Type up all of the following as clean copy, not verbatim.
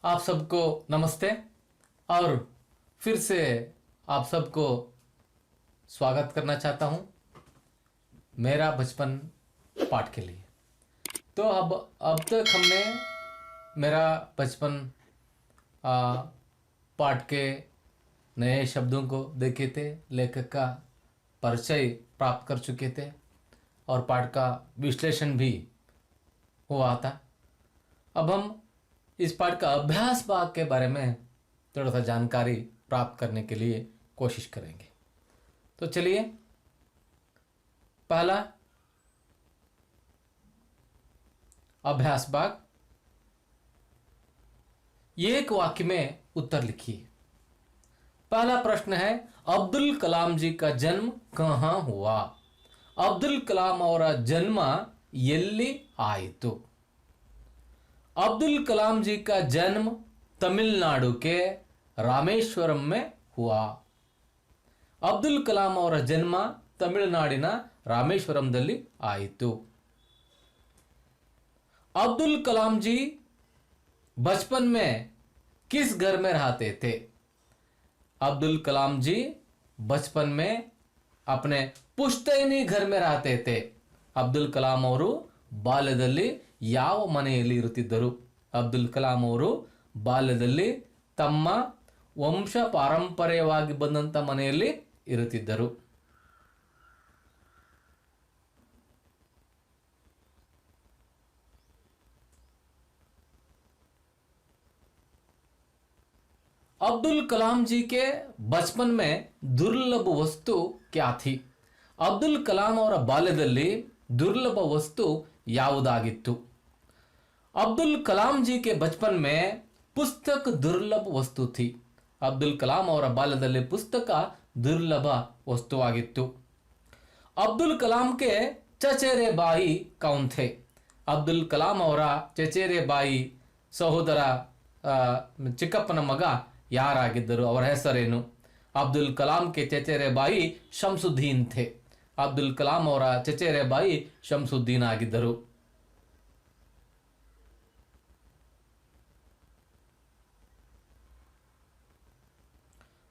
आप सबको नमस्ते और फिर से आप सबको स्वागत करना चाहता हूँ मेरा बचपन पाठ के लिए। तो अब तक हमने मेरा बचपन पाठ के नए शब्दों को देखे थे, लेखक का परिचय प्राप्त कर चुके थे और पाठ का विश्लेषण भी हुआ था। अब हम इस पाठ का अभ्यास भाग के बारे में थोड़ा सा जानकारी प्राप्त करने के लिए कोशिश करेंगे। तो चलिए, पहला अभ्यास भाग, एक वाक्य में उत्तर लिखिए। पहला प्रश्न है, अब्दुल कलाम जी का जन्म कहाँ हुआ? अब्दुल कलाम ಅವರ जन्म ಎಲ್ಲಿ ಆಯಿತು? अब्दुल कलाम जी का जन्म तमिलनाडु के रामेश्वरम में हुआ। अब्दुल कलाम ಅವರ जन्म तमिलनाडिನ रामेश्वरमದಲ್ಲಿ ಆಯಿತು। अब्दुल कलाम जी बचपन में किस घर में रहते थे? अब्दुल कलाम जी बचपन में अपने पुश्तैनी घर में रहते थे। अब्दुल कलाम ಅವರು ಬಾಲ್ಯದಲ್ಲಿ ಯಾವ ಮನೆಯಲ್ಲಿ ಇರುತ್ತಿದ್ದರು? ಅಬ್ದುಲ್ ಕಲಾಂ ಅವರು ಬಾಲ್ಯದಲ್ಲಿ ತಮ್ಮ ವಂಶ ಪಾರಂಪರ್ಯವಾಗಿ ಬಂದಂತ ಮನೆಯಲ್ಲಿ ಇರುತ್ತಿದ್ದರು। अब्दुल कलाम जी के बचपन में दुर्लभ वस्तु क्या थी? अब्दुल कलाम ಅವರ ಬಾಲ್ಯದಲ್ಲಿ दुर्लभ वस्तु ಯಾವುದಾಗಿತ್ತು? अब्दुल कलाम जी के बचपन में पुस्तक दुर्लभ वस्तु थी। अब्दुल कलाम ಅವರ ಬಾಲ್ಯದಲ್ಲಿ पुस्तक दुर्लभ वस्तुವಾಗಿತ್ತು। अब्दुल कलाम के चचेरे भाई कौन थे? अब्दुल कलाम ಅವರ ಚಚೇರೆ ಬಾಯಿ ಸಹೋದರ ಚಿಕ್ಕಪ್ಪನ ಮಗ ಯಾರಾಗಿದ್ದರು? ಅವರ ಹೆಸರೇನು? अब्दुल कलाम के चचेरे भाई शमसुद्दीन थे। अब्दुल कलाम ಅವರ ಚಚೇರೆ ಬಾಯಿ ಶಂಸುದ್ದೀನ್ ಆಗಿದ್ದರು।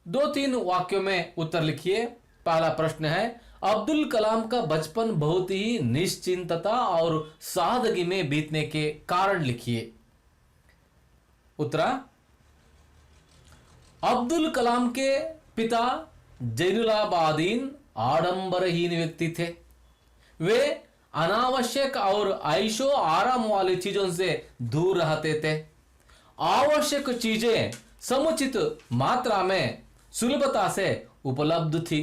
दो तीन वाक्यों में उत्तर लिखिए। पहला प्रश्न है, अब्दुल कलाम का बचपन बहुत ही निश्चिंतता और सादगी में बीतने के कारण लिखिए। उत्तर, अब्दुल कलाम के पिता जैनुलाब्दीन आडंबरहीन व्यक्ति थे। वे अनावश्यक और ऐशो आराम वाली चीजों से दूर रहते थे। आवश्यक चीजें समुचित मात्रा में सुलभता से उपलब्ध थी,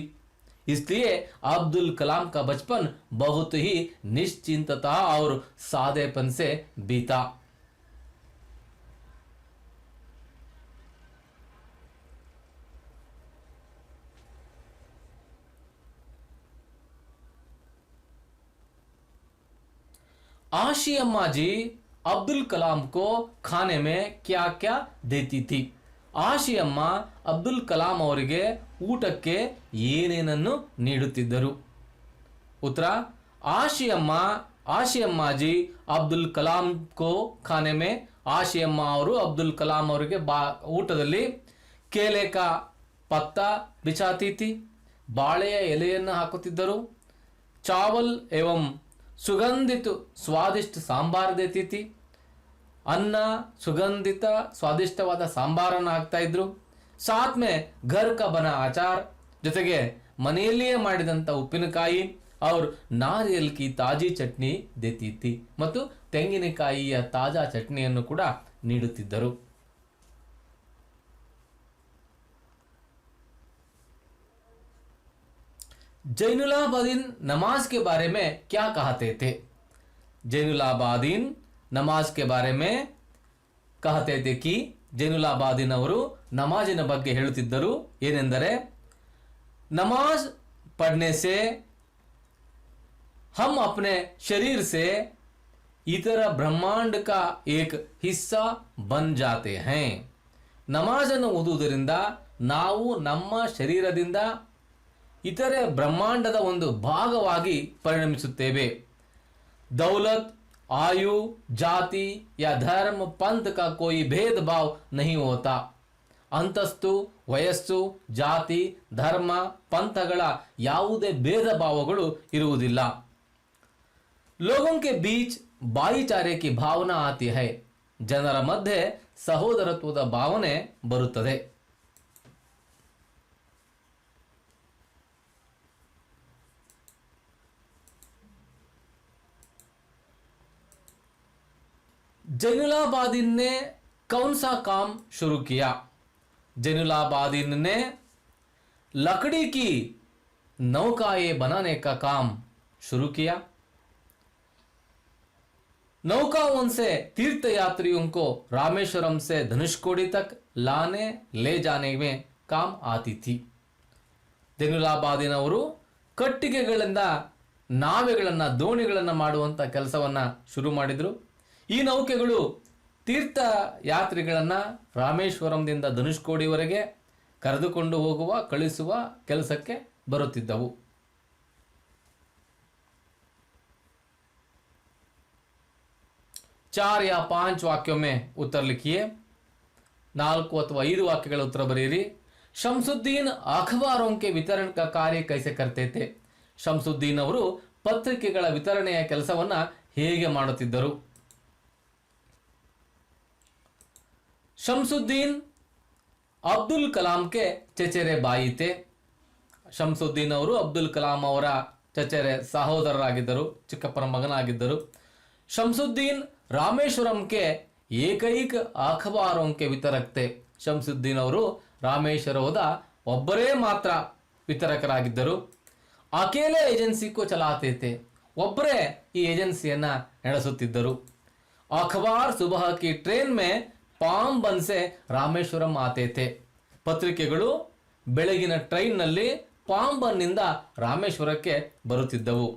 इसलिए अब्दुल कलाम का बचपन बहुत ही निश्चिंतता और सादेपन से बीता। आशी अम्मा जी अब्दुल कलाम को खाने में क्या क्या देती थी? ಆಶಿ ಅಮ್ಮ ಅಬ್ದುಲ್ ಕಲಾಂ ಅವರಿಗೆ ಊಟಕ್ಕೆ ಏನೇನನ್ನು ನೀಡುತ್ತಿದ್ದರು? ಉತ್ತರ, ಆಶಿ ಅಮ್ಮ जी ಅಬ್ದುಲ್ ಕಲಾಂ को खाने में ಆಶಿ ಅಮ್ಮ ಅವರು ಅಬ್ದುಲ್ ಕಲಾಂ ಅವರಿಗೆ ಊಟದಲ್ಲಿ ಕೇಲೆ का पत्ता बिछाती थी, ಬಾಳೆಯ ಎಲೆಯನ್ನು ಹಾಕುತ್ತಿದ್ದರು। चावल एवं सुगंधित स्वादिष्ट सांबार देती थी, ಅನ್ನ ಸುಗಂಧಿತ ಸ್ವಾದಿಷ್ಟವಾದ ಸಾಂಬಾರನ್ನು ಹಾಕ್ತಾ ಇದ್ರು। साथ में घर का बना अचार, ಜೊತೆಗೆ ಮನೆಯಲ್ಲಿಯೇ ಮಾಡಿದಂತ ಉಪ್ಪಿನಕಾಯಿ और नारियल की ताजी चटनी देती थी, ಮತ್ತು ತೆಂಗಿನಕಾಯಿಯ ತಾಜಾ ಚಟ್ನಿಯನ್ನು ಕೂಡ ನೀಡುತ್ತಿದ್ದರು। जैनुलाब्दीन नमाज के बारे में क्या कहते थे? जैनुलाब्दीन नमाज के बारे में कहते थे कि ಜೈನುಲಾಬ್ದೀನ್ ಅವರು ನಮಾಜಿನ ಬಗ್ಗೆ ಹೇಳುತ್ತಿದ್ದರು ಏನೆಂದರೆ, नमाज पढ़ने से हम अपने शरीर से इतर ब्रह्मांड का एक हिस्सा बन जाते हैं। ನಮಾಜನ್ನು ಓದುವುದರಿಂದ ನಾವು ನಮ್ಮ ಶರೀರದಿಂದ ಇತರೆ ಬ್ರಹ್ಮಾಂಡದ ಒಂದು ಭಾಗವಾಗಿ ಪರಿಣಮಿಸುತ್ತೇವೆ। दौलत आयु, जाति या धर्म, पंथ का कोई भेदभाव नहीं होता. ಅಂತಸ್ತು, ವಯಸ್ಸು, ಜಾತಿ, ಧರ್ಮ, ಪಂಥಗಳ ಯಾವುದೇ ಭೇದ ಭಾವಗಳು ಇರುವುದಿಲ್ಲ. लोगों के बीच भाईचारे की भावना आती है. ಜನರ ಮಧ್ಯೆ ಸಹೋದರತ್ವದ ಭಾವನೆ ಬರುತ್ತದೆ. जैनुलाब्दीन ने कौन सा काम शुरू किया? जैनुलाब्दीन ने लकड़ी की नौकाएं बनाने का काम शुरू किया. नौकाओं से तीर्थयात्रियों को रामेश्वरम से धनुषकोडी तक लाने ले जाने में काम आती थी. ಜೈನುಲಾಬ್ದೀನವರು ಕಟ್ಟಿಗೆಗಳಿಂದ ನಾವೆಗಳನ್ನು, ದೋಣಿಗಳನ್ನು ಮಾಡುವಂಥ ಕೆಲಸವನ್ನು ಶುರು ಮಾಡಿದರು. ಈ ನೌಕೆಗಳು ತೀರ್ಥಯಾತ್ರಿಗಳನ್ನು ರಾಮೇಶ್ವರಂದಿಂದ ಧನುಷ್ಕೋಡಿವರೆಗೆ ಕರೆದುಕೊಂಡು ಹೋಗುವ, ಕಳಿಸುವ ಕೆಲಸಕ್ಕೆ ಬರುತ್ತಿದ್ದವು. 4 या 5 वाक्यों में उत्तर लिखिए. 4 ಅಥವಾ 5 ವಾಕ್ಯಗಳ ಉತ್ತರ ಬರೆಯಿರಿ. शमसुद्दीन अखबारों के वितरण का कार्य कैसे करते थे? ಶಂಸುದ್ದೀನ್ ಅವರು ಪತ್ರಿಕೆಗಳ ವಿತರಣೆಯ ಕೆಲಸವನ್ನು ಹೇಗೆ ಮಾಡುತ್ತಿದ್ದರು? ಶಂಸುದ್ದೀನ್ ಅಬ್ದುಲ್ ಕಲಾಂ ಕೆ ಚಚೆರೆ ಬಾಯಿ ತೆ. ಶಂಸುದ್ದೀನ್ ಅವರು ಅಬ್ದುಲ್ ಕಲಾಂ ಅವರ ಚಚೆರೆ ಸಹೋದರರಾಗಿದ್ದರು, ಚಿಕ್ಕಪ್ಪನ ಮಗನಾಗಿದ್ದರು. ಶಂಸುದ್ದೀನ್ ರಾಮೇಶ್ವರಂ ಕೆ ಏಕೈಕ ಅಖಬಾರೋಂ ಕೆ ವಿತರಕ್ತೆ. ಶಂಸುದ್ದೀನ್ ಅವರು ರಾಮೇಶ್ವರದ ಒಬ್ಬರೇ ಮಾತ್ರ ವಿತರಕರಾಗಿದ್ದರು. ಅಕೇಲೆ ಏಜೆನ್ಸಿ ಕೋ ಚಲಾತೆ ತೆ. ಒಬ್ಬರೇ ಈ ಏಜೆನ್ಸಿಯನ್ನು ನಡೆಸುತ್ತಿದ್ದರು. ಅಖಬಾರ್ ಸುಬಹ ಕಿ ಟ್ರೇನ್ ಮೇ ಪಾಂಬನ್ ಸೆ ರಾಮೇಶ್ವರಂ ಆತೆ ತೆ. ಪತ್ರಿಕೆಗಳು ಬೆಳಗಿನ ಟ್ರೈನ್ನಲ್ಲಿ ಪಾಂಬನ್ನಿಂದ ರಾಮೇಶ್ವರಕ್ಕೆ ಬರುತ್ತಿದ್ದವು.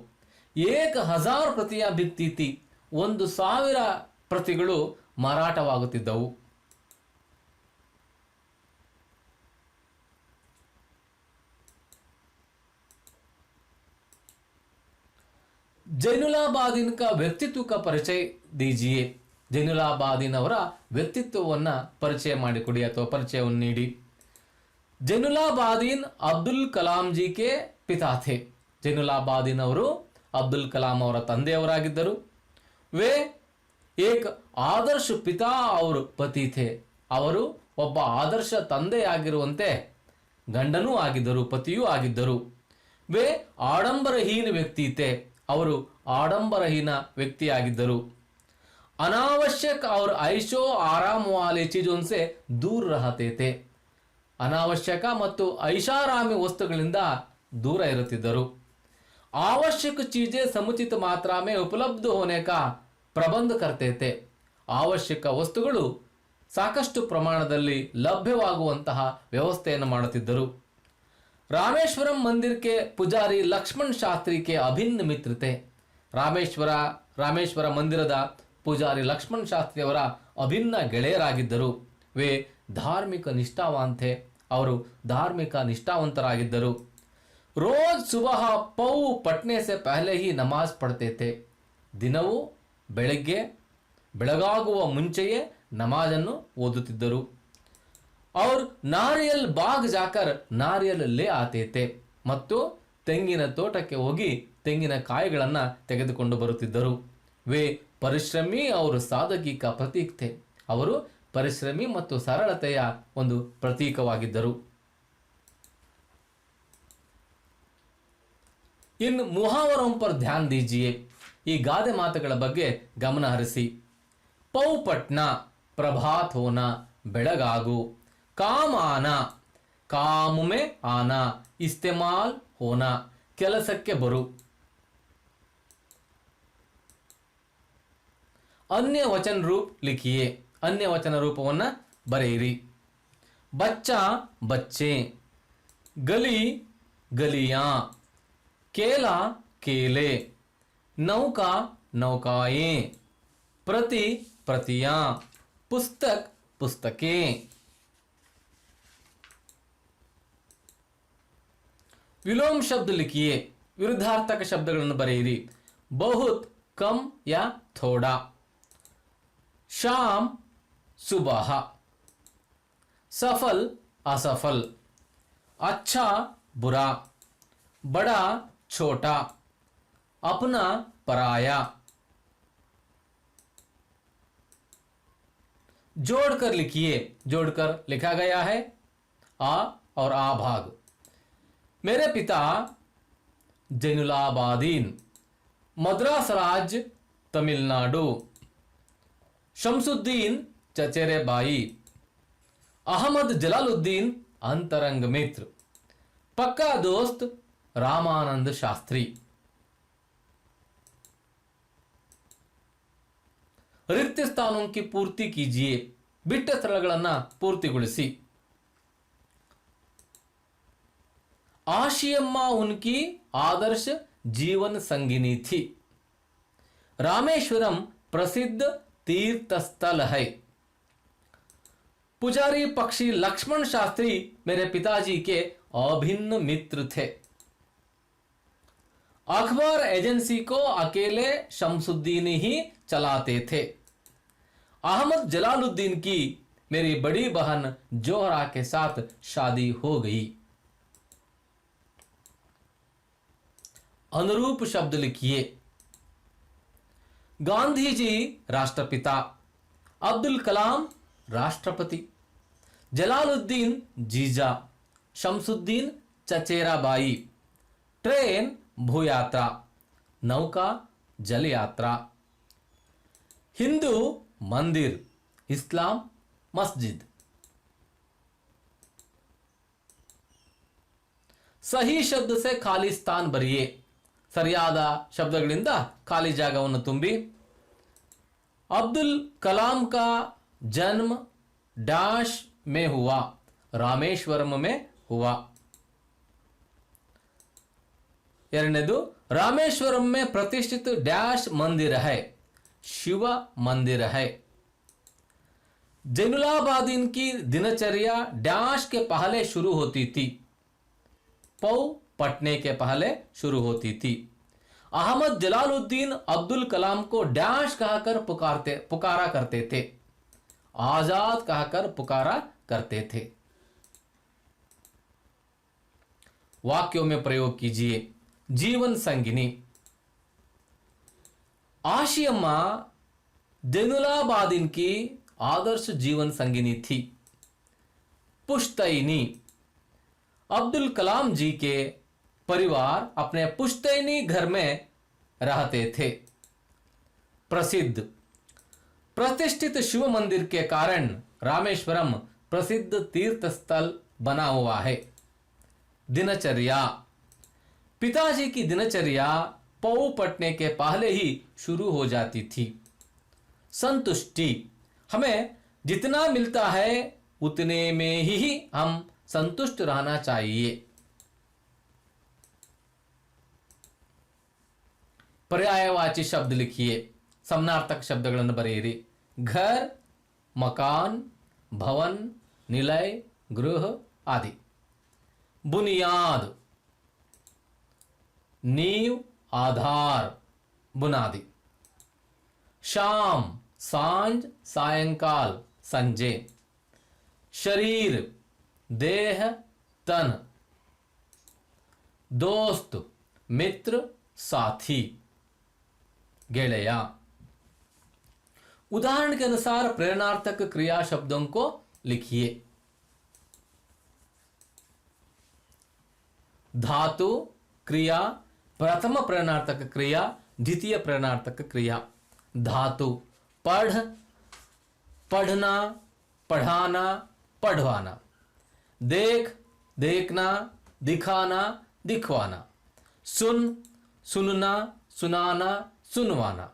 1000 ಪ್ರತಿಯ ಬಿಕ್ತಿತಿ. 1000 ಪ್ರತಿಗಳು ಮಾರಾಟವಾಗುತ್ತಿದ್ದವು. ಜೈನುಲಾಬ್ದೀನ್ का ವ್ಯಕ್ತಿತ್ವ का ಪರಿಚಯ दीजिए. ಜೈನುಲಾಬ್ದೀನ್ ಅವರ ವ್ಯಕ್ತಿತ್ವವನ್ನು ಪರಿಚಯ ಮಾಡಿಕೊಡಿ ಅಥವಾ ಪರಿಚಯವನ್ನು ನೀಡಿ. ಜೈನುಲಾಬ್ದೀನ್ ಅಬ್ದುಲ್ ಕಲಾಂ ಜಿ ಕೆ ಪಿತಾ ಥೆ. ಜೈನುಲಾಬ್ದೀನ್ ಅವರು ಅಬ್ದುಲ್ ಕಲಾಂ ಅವರ ತಂದೆಯವರಾಗಿದ್ದರು. ವೇ ಏಕ್ ಆದರ್ಶ ಪಿತಾ ಅವರು ಪತಿ ಥೆ. ಅವರು ಒಬ್ಬ ಆದರ್ಶ ತಂದೆಯಾಗಿರುವಂತೆ ಗಂಡನೂ ಆಗಿದ್ದರು, ಪತಿಯೂ ಆಗಿದ್ದರು. ವೇ ಆಡಂಬರಹೀನ ವ್ಯಕ್ತಿ ಥೆ. ಅವರು ಆಡಂಬರಹೀನ ವ್ಯಕ್ತಿಯಾಗಿದ್ದರು. ಅನಾವಶ್ಯಕ और ಐಶೋ ಆರಾಮ್ ವಾಲೆ ಚೀಜೋं से दूर रहते थे. ಅನಾವಶ್ಯಕ ಮತ್ತು ಐಷಾರಾಮಿ ವಸ್ತುಗಳಿಂದ ದೂರ ಇರುತ್ತಿದ್ದರು. आवश्यक चीजें समुचित मात्रा में उपलब्ध होने का प्रबंध करते थे. ಅವಶ್ಯಕ ವಸ್ತುಗಳು ಸಾಕಷ್ಟು ಪ್ರಮಾಣದಲ್ಲಿ ಲಭ್ಯವಾಗುವಂತಹ ವ್ಯವಸ್ಥೆಯನ್ನು ಮಾಡುತ್ತಿದ್ದರು. रामेश्वरम मंदिर के पुजारी लक्ष्मण शास्त्री के अभिन्न मित्र थे. ರಾಮೇಶ್ವರ ಮಂದಿರದ ಪೂಜಾರಿ ಲಕ್ಷ್ಮಣ ಶಾಸ್ತ್ರಿ ಅವರ ಅಭಿನ್ನ ಗೆಳೆಯರಾಗಿದ್ದರು. ವೇ ಧಾರ್ಮಿಕ ನಿಷ್ಠಾವಾನ್ ಥೆ. ಅವರು ಧಾರ್ಮಿಕ ನಿಷ್ಠಾವಂತರಾಗಿದ್ದರು. ರೋಜ್ ಸುಬಹ ಪೌ ಪಟ್ನೆ ಸೆ ಪಹಲೆ ಹಿ ನಮಾಜ್ ಪಡ್ತೆ ಥೆ. ದಿನವೂ ಬೆಳಗ್ಗೆ ಬೆಳಗಾಗುವ ಮುಂಚೆಯೇ ನಮಾಜನ್ನು ಓದುತ್ತಿದ್ದರು. और नारियल बाग जाकर नारियल ले आते थे. ಮತ್ತು ತೆಂಗಿನ ತೋಟಕ್ಕೆ ಹೋಗಿ ತೆಂಗಿನ ಕಾಯಿಗಳನ್ನು ತೆಗೆದುಕೊಂಡು ಬರುತ್ತಿದ್ದರು. ವೇ ಪರಿಶ್ರಮಿ ಅವರು ಸಾಧಕಿ ಕಾ ಪ್ರತೀಕ್ ಥೆ. ಅವರು ಪರಿಶ್ರಮಿ ಮತ್ತು ಸರಳತೆಯ ಒಂದು ಪ್ರತೀಕವಾಗಿದ್ದರು. ಇನ್ನು ಮುಹಾವರೋಂ ಪರ್ ಧ್ಯಾನ್ ದೀಜಿಯೆ. ಈ ಗಾದೆ ಮಾತುಗಳ ಬಗ್ಗೆ ಗಮನ ಹರಿಸಿ. ಪೌ ಪಟ್ನ ಪ್ರಭಾತ್ ಹೋನ, ಬೆಳಗಾಗು. काम आना, काम में आना. इस्तेमाल होना, ಕೆಲಸಕ್ಕೆ ಬರು. अन्य वचन रूप लिखिए. अन्य वचन ರೂಪವನ್ನು ಬರೆಯಿರಿ. बच्चा बच्चे, गली गलियां, केला केले, नौका नौकाएं, प्रति प्रतियां, पुस्तक पुस्तकें. विलोम शब्द लिखिए. विरुद्धार्थक ಶಬ್ದಗಳನ್ನು ಬರೆಯಿರಿ. बहुत कम या थोड़ा। शाम सुबह। सफल असफल। अच्छा बुरा। बड़ा छोटा। अपना पराया। जोड़कर लिखिए। जोड़कर लिखा गया है आ और आ भाग। मेरे पिता जैनुलाबादीन, मद्रास राज्य तमिलनाडु। शमसुद्दीन चचेरे बाई। अहमद जलालुद्दीन अंतरंग मित्र। पक्का दोस्त रामानंद शास्त्री। रिक्त स्थानों की पूर्ति कीजिए। बिट्ಟ ಸ್ಥಳಗಳನ್ನ पूर्तिಗೊಳಿಸಿ। आशियम्मा उनकी आदर्श जीवन संगिनी थी। रामेश्वरम प्रसिद्ध तीर्थ स्थल है। पुजारी पक्षी लक्ष्मण शास्त्री मेरे पिताजी के अभिन्न मित्र थे। अखबार एजेंसी को अकेले शमसुद्दीन ही चलाते थे। अहमद जलालुद्दीन की मेरी बड़ी बहन जोहरा के साथ शादी हो गई। अनुरूप शब्द लिखिए। गांधी जी राष्ट्रपिता, अब्दुल कलाम राष्ट्रपति, जलालुद्दीन जीजा, शमसुद्दीन चचेरा बाई। ट्रेन भूयात्रा, नौका जल यात्रा। हिंदू मंदिर, इस्लाम मस्जिद। ಸಹಿ ಶಬ್ದ से ಖಾಲಿ ಸ್ಥಾನ ಬರೆಯಿए। ಸರಿಯಾದ ಶಬ್ದಗಳಿಂದ ಖಾಲಿ ಜಾಗವನ್ನು ತುಂಬಿ। अब्दुल कलाम का जन्म डैश में हुआ, रामेश्वरम में हुआ। ಎರಡನೇದು, रामेश्वरम में प्रतिष्ठित डैश मंदिर है, शिव मंदिर है। जैनुलाबादीन की दिनचर्या डैश के पहले शुरू होती थी, पौ पटने के पहले शुरू होती थी। अहमद जलालुद्दीन अब्दुल कलाम को डैश कहकर पुकारा करते थे, आजाद कहकर पुकारा करते थे। वाक्यों में प्रयोग कीजिए। जीवन संगिनी। आशियम्मा जैनुलाबादीन की आदर्श जीवन संगिनी थी। पुश्तैनी, अब्दुल कलाम जी के परिवार अपने पुश्तैनी घर में रहते थे। प्रसिद्ध, प्रतिष्ठित शिव मंदिर के कारण रामेश्वरम प्रसिद्ध तीर्थ स्थल बना हुआ है। दिनचर्या, पिताजी की दिनचर्या पौ पटने के पहले ही शुरू हो जाती थी। संतुष्टि, हमें जितना मिलता है उतने में ही हम संतुष्ट रहना चाहिए। पर्यायवाची शब्द लिखिए। समानार्थक शब्दಗಳನ್ನು ಬರೆಯಿರಿ। घर, मकान, भवन, निलय, गृह आदि। बुनियाद, नींव, आधार, बुनादी। शाम, सांझ, सायंकाल, संजे। शरीर, देह, तन। दोस्त, मित्र, साथी, गेड़या। उदाहरण के अनुसार प्रेरणार्थक क्रिया शब्दों को लिखिए। धातु, क्रिया, प्रथम प्रेरणार्थक क्रिया, द्वितीय प्रेरणार्थक क्रिया। धातु, पढ़, पढ़ना, पढ़ाना, पढ़वाना। देख, देखना, दिखाना, दिखवाना। सुन, सुनना, सुनाना, सुनवाना।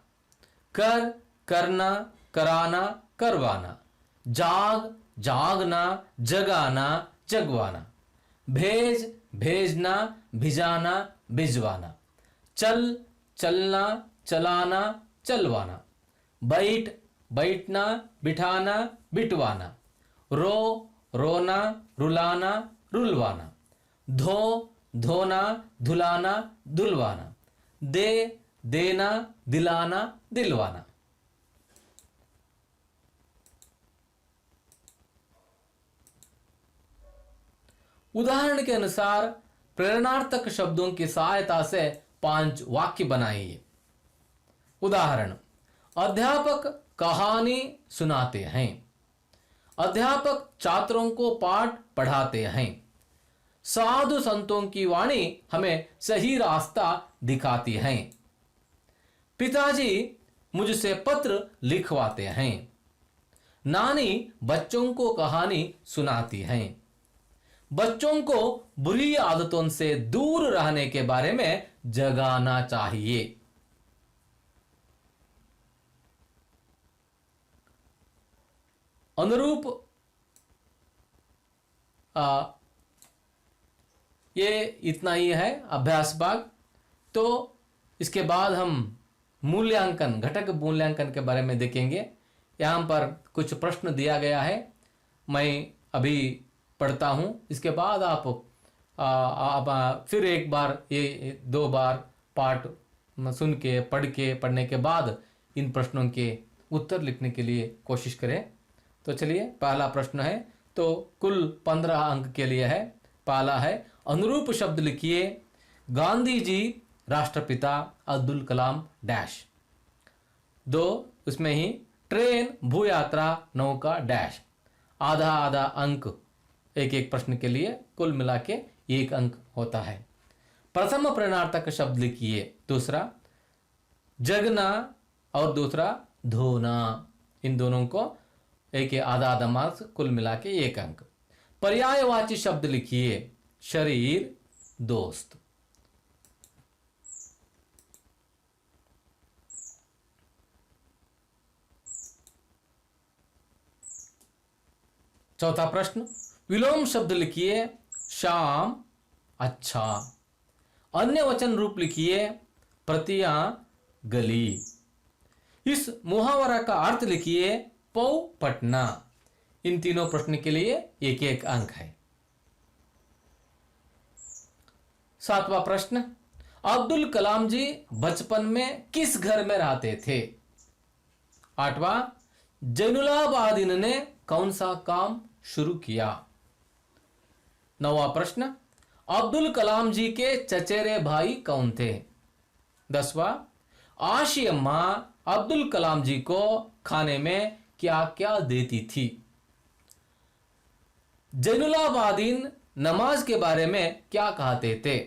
कर, करना, कराना, करवाना। जाग, जागना, जगाना, जगवाना। भेज, भेजना, भिजाना, भिजवाना। चल, चलना, चलाना, चलवाना। बैठ, बैठना, बिठाना, बिठवाना। रो, रोना, रुलाना, रुलवाना। धो, धोना, धुलाना, धुलवाना। दे, देना, दिलाना, दिलवाना। उदाहरण के अनुसार प्रेरणार्थक शब्दों की सहायता से 5 वाक्य बनाइए। उदाहरण, अध्यापक कहानी सुनाते हैं। अध्यापक छात्रों को पाठ पढ़ाते हैं। साधु संतों की वाणी हमें सही रास्ता दिखाती है। पिताजी मुझसे पत्र लिखवाते हैं। नानी बच्चों को कहानी सुनाती हैं। बच्चों को बुरी आदतों से दूर रहने के बारे में जगाना चाहिए। अनुरूप ये इतना ही है अभ्यास भाग। तो इसके बाद हम मूल्यांकन, घटक मूल्यांकन के बारे में देखेंगे। यहाँ पर कुछ प्रश्न दिया गया है, मैं अभी पढ़ता हूँ। इसके बाद आप फिर एक बार, ये 2 बार पाठ सुन के, पढ़ने के बाद इन प्रश्नों के उत्तर लिखने के लिए कोशिश करें। तो चलिए, पहला प्रश्न है, तो कुल 15 अंक के लिए है। पहला है, अनुरूप शब्द लिखिए। गांधी जी, राष्ट्रपिता, अब्दुल कलाम डैश। 2, उसमें ही ट्रेन, भू यात्रा, नौका डैश। आधा आधा अंक एक एक प्रश्न के लिए, कुल मिला के 1 अंक होता है। प्रथम प्रेरणार्थक शब्द लिखिए। दूसरा जगना और दूसरा धोना, इन दोनों को एक आधा आधा मार्क्स, कुल मिला के 1 अंक। पर्यायवाची शब्द लिखिए। शरीर, दोस्त। चौथा प्रश्न, विलोम शब्द लिखिए। शाम, अच्छा। अन्य वचन रूप लिखिए। प्रतियां, गली। इस मुहावरा का अर्थ लिखिए। पौ पटना। इन तीनों प्रश्न के लिए 1-1 अंक है। 7वां प्रश्न, अब्दुल कलाम जी बचपन में किस घर में रहते थे? 8वां, जैनुलाब्दीन ने कौन सा काम शुरू किया? 9वां प्रश्न, अब्दुल कलाम जी के चचेरे भाई कौन थे? 10वां, आशी अम्मा अब्दुल कलाम जी को खाने में क्या क्या देती थी? जैनुलाब्दीन नमाज के बारे में क्या कहते थे?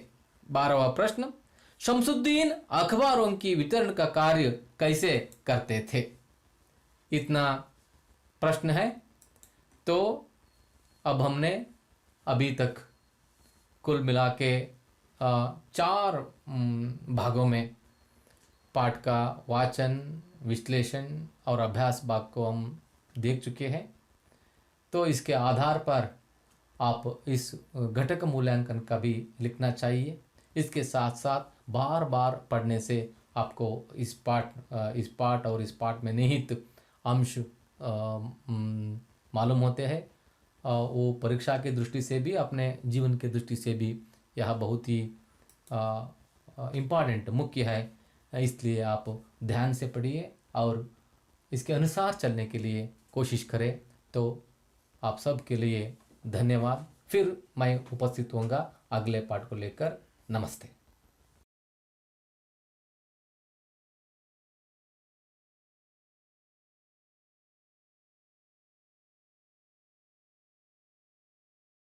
12वां प्रश्न, शमसुद्दीन अखबारों की वितरण का कार्य कैसे करते थे? इतना प्रश्न है। तो अब हमने अभी तक कुल मिला के 4 भागों में पाठ का वाचन, विश्लेषण और अभ्यास भाग को हम देख चुके हैं। तो इसके आधार पर आप इस घटक मूल्यांकन का भी लिखना चाहिए। इसके साथ साथ बार बार पढ़ने से आपको इस पाठ और इस पाठ में निहित अंश मालूम होते हैं। वो परीक्षा की दृष्टि से भी, अपने जीवन की दृष्टि से भी यह बहुत ही इम्पॉर्टेंट, मुख्य है। इसलिए आप ध्यान से पढ़िए और इसके अनुसार चलने के लिए कोशिश करें। तो आप सब के लिए धन्यवाद। फिर मैं उपस्थित होऊंगा अगले पाठ को लेकर। नमस्ते।